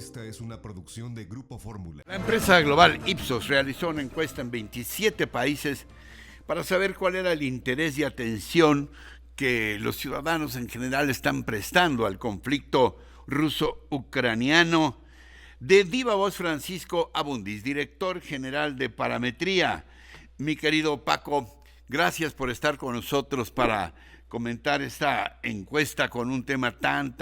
Esta es una producción de Grupo Fórmula. La empresa global Ipsos realizó una encuesta en 27 países para saber cuál era el interés y atención que los ciudadanos en general están prestando al conflicto ruso-ucraniano. De viva voz, Francisco Abundis, director general de Parametría. Mi querido Paco, gracias por estar con nosotros para comentar esta encuesta con un tema tan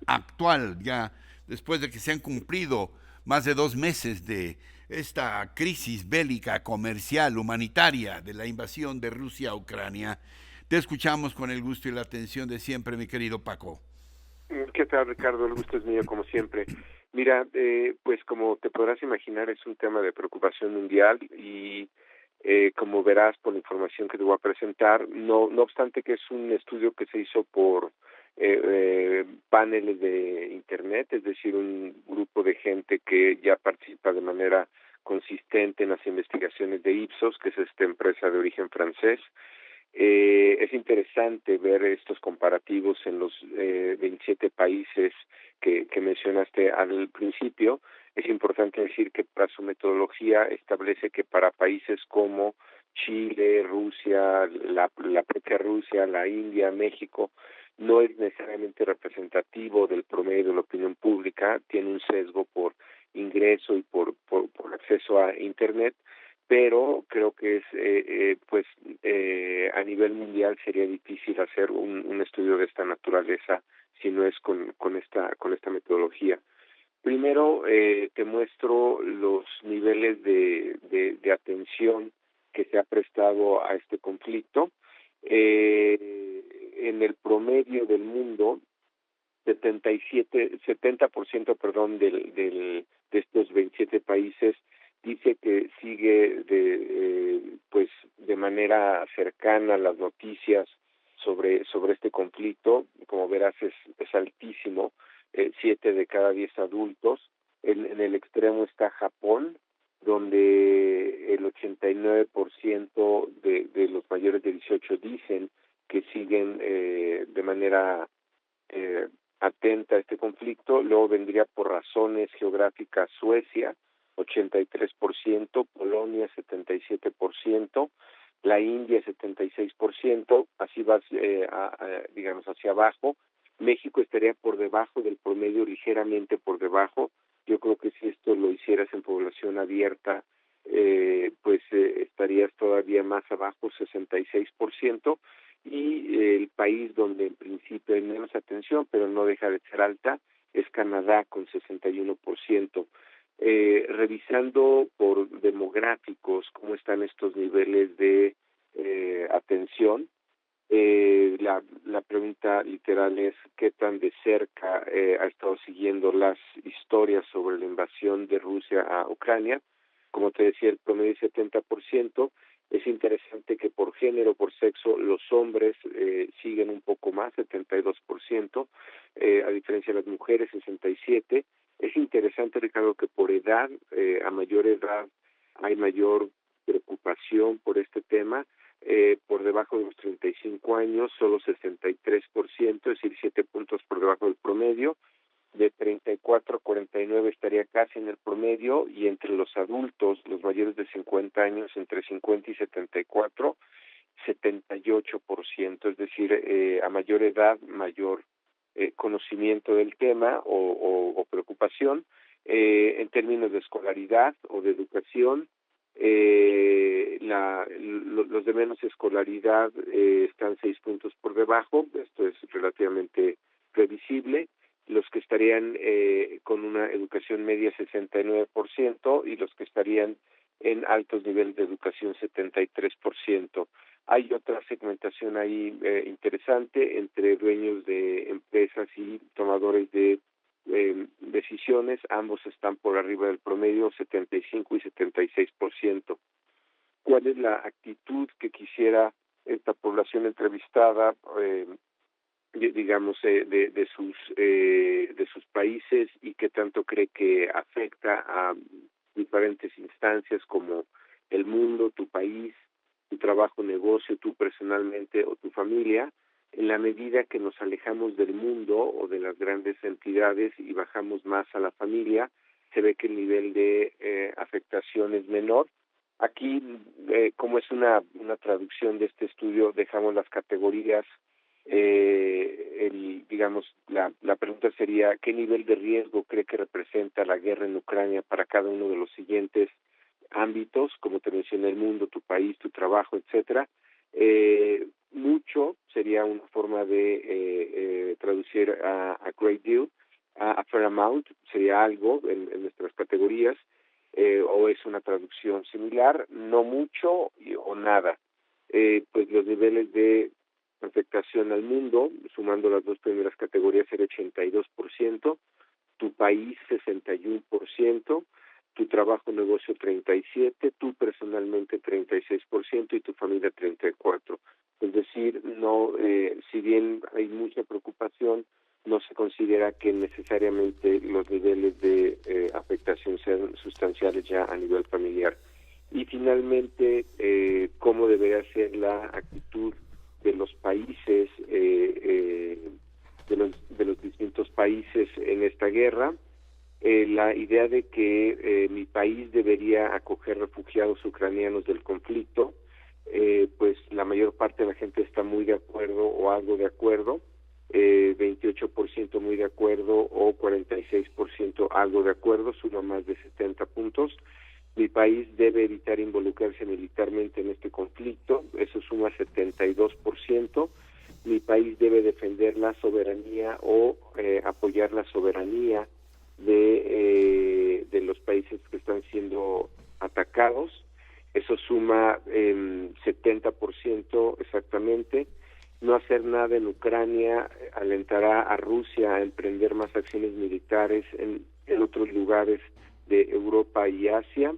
actual, ya después de que se han cumplido más de 2 meses de esta crisis bélica, comercial, humanitaria de la invasión de Rusia a Ucrania. Te escuchamos con el gusto y la atención de siempre, mi querido Paco. ¿Qué tal, Ricardo? El gusto es mío, como siempre. Mira, pues como te podrás imaginar, es un tema de preocupación mundial y como verás por la información que te voy a presentar, no obstante que es un estudio que se hizo por paneles de Internet, es decir, un grupo de gente que ya participa de manera consistente en las investigaciones de Ipsos, que es esta empresa de origen francés. Es interesante ver estos comparativos en los 27 países que mencionaste al principio. Es importante decir que para su metodología establece que para países como Chile, Rusia, la propia Rusia, la India, México, no es necesariamente representativo del promedio de la opinión pública, tiene un sesgo por ingreso y por acceso a Internet, pero creo que es a nivel mundial sería difícil hacer un estudio de esta naturaleza si no es con esta metodología. Primero te muestro los niveles de atención que se ha prestado a este conflicto. En el promedio del mundo, 70% de estos 27 países dice que sigue de manera cercana las noticias sobre este conflicto. Como verás, es altísimo, 7 de cada 10 adultos. En el extremo está Japón, donde el 89% de los mayores de 18 dicen que siguen de manera atenta a este conflicto. Luego vendría por razones geográficas Suecia, 83%, Polonia 77%, la India 76%, así vas digamos hacia abajo. México estaría por debajo del promedio, ligeramente por debajo. Yo creo que si esto lo hicieras en población abierta, estarías todavía más abajo, 66%, y el país donde en principio hay menos atención, pero no deja de ser alta, es Canadá con 61%. Revisando por demográficos cómo están estos niveles de atención, la pregunta literal es qué tan de cerca ha estado siguiendo las historias sobre la invasión de Rusia a Ucrania. Como te decía, el promedio es 70%. Es interesante que por género, por sexo, los hombres siguen un poco más, 72%, a diferencia de las mujeres, 67%. Es interesante, Ricardo, que por edad, a mayor edad, hay mayor preocupación por este tema. Por debajo de los 35 años, solo 63%, es decir, 7 puntos por debajo del promedio. De 34 a 49 estaría casi en el promedio, y entre los adultos, los mayores de 50 años, entre 50 y 74, 78%, es decir, a mayor edad, mayor conocimiento del tema o preocupación. En términos de escolaridad o de educación, los de menos escolaridad están 6 puntos por debajo. Esto es relativamente previsible. Los que estarían con una educación media, 69%, y los que estarían en altos niveles de educación, 73%. Hay otra segmentación ahí interesante entre dueños de empresas y tomadores de decisiones. Ambos están por arriba del promedio, 75 y 76%. ¿Cuál es la actitud que quisiera esta población entrevistada, de sus países, y qué tanto cree que afecta a diferentes instancias como el mundo, tu país, tu trabajo, negocio, tú personalmente o tu familia? En la medida que nos alejamos del mundo o de las grandes entidades y bajamos más a la familia, se ve que el nivel de afectación es menor. Aquí, como es una traducción de este estudio, dejamos las categorías. La pregunta sería, ¿qué nivel de riesgo cree que representa la guerra en Ucrania para cada uno de los siguientes ámbitos? Como te mencioné, el mundo, tu país, tu trabajo, etcétera. Mucho sería una forma de traducir a great deal. A fair amount sería algo en nuestras categorías, o es una traducción similar, no mucho o nada. Pues los niveles de afectación al mundo, sumando las dos primeras categorías, era 82%, tu país 61%, tu trabajo o negocio 37%, tú personalmente 36% y tu familia 34%. Es decir, no, si bien hay mucha preocupación, no se considera que necesariamente los niveles de afectación sean sustanciales ya a nivel familiar. Y finalmente, cómo debería ser la actitud de los países, de los distintos países en esta guerra. La idea de que mi país debería acoger refugiados ucranianos del conflicto, pues la mayor parte de la gente está muy de acuerdo o algo de acuerdo, 28% muy de acuerdo o 46% algo de acuerdo, suma más de 70 puntos. Mi país debe evitar involucrarse militarmente en este conflicto, eso suma 72%. Mi país debe defender la soberanía o apoyar la soberanía de los países que están siendo atacados, eso suma 70% exactamente. No hacer nada en Ucrania alentará a Rusia a emprender más acciones militares en otros lugares de Europa y Asia.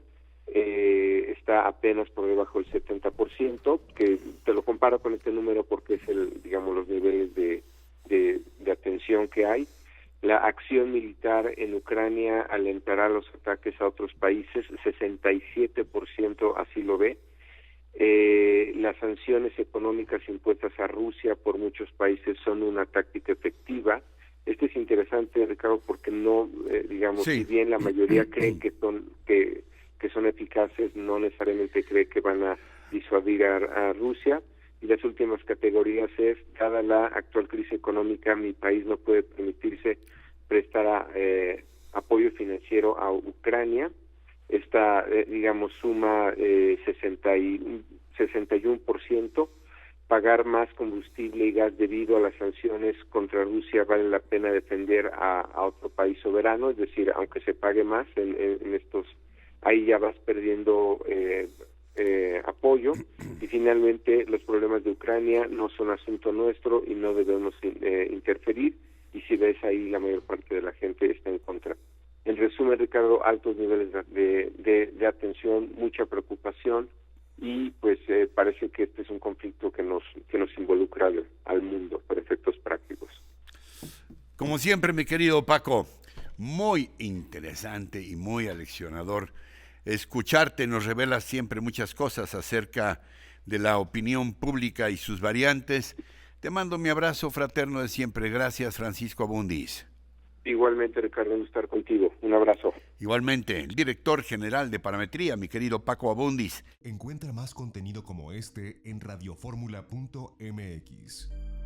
Está apenas por debajo del 70%, que te lo comparo con este número porque es los niveles de atención que hay. La acción militar en Ucrania alentará los ataques a otros países, 67% así lo ve. Las sanciones económicas impuestas a Rusia por muchos países son una táctica efectiva. Esto es interesante, Ricardo, porque no, sí. Si bien la mayoría cree que son eficaces, no necesariamente cree que van a disuadir a Rusia. Y las últimas categorías es, dada la actual crisis económica, mi país no puede permitirse prestar apoyo financiero a Ucrania. Esta, suma 61%. Pagar más combustible y gas debido a las sanciones contra Rusia vale la pena defender a otro país soberano, es decir, aunque se pague más en estos, ahí ya vas perdiendo apoyo. Y finalmente, los problemas de Ucrania no son asunto nuestro y no debemos interferir, y si ves ahí, la mayor parte de la gente está en contra. En resumen, Ricardo, altos niveles de atención, mucha preocupación, y pues parece que este es un conflicto que nos involucra al mundo por efectos prácticos. Como siempre, mi querido Paco, muy interesante y muy aleccionador. Escucharte nos revela siempre muchas cosas acerca de la opinión pública y sus variantes. Te mando mi abrazo fraterno de siempre. Gracias, Francisco Abundis. Igualmente, Ricardo, un gusto estar contigo. Un abrazo. Igualmente, el director general de Parametría, mi querido Paco Abundis. Encuentra más contenido como este en radioformula.mx.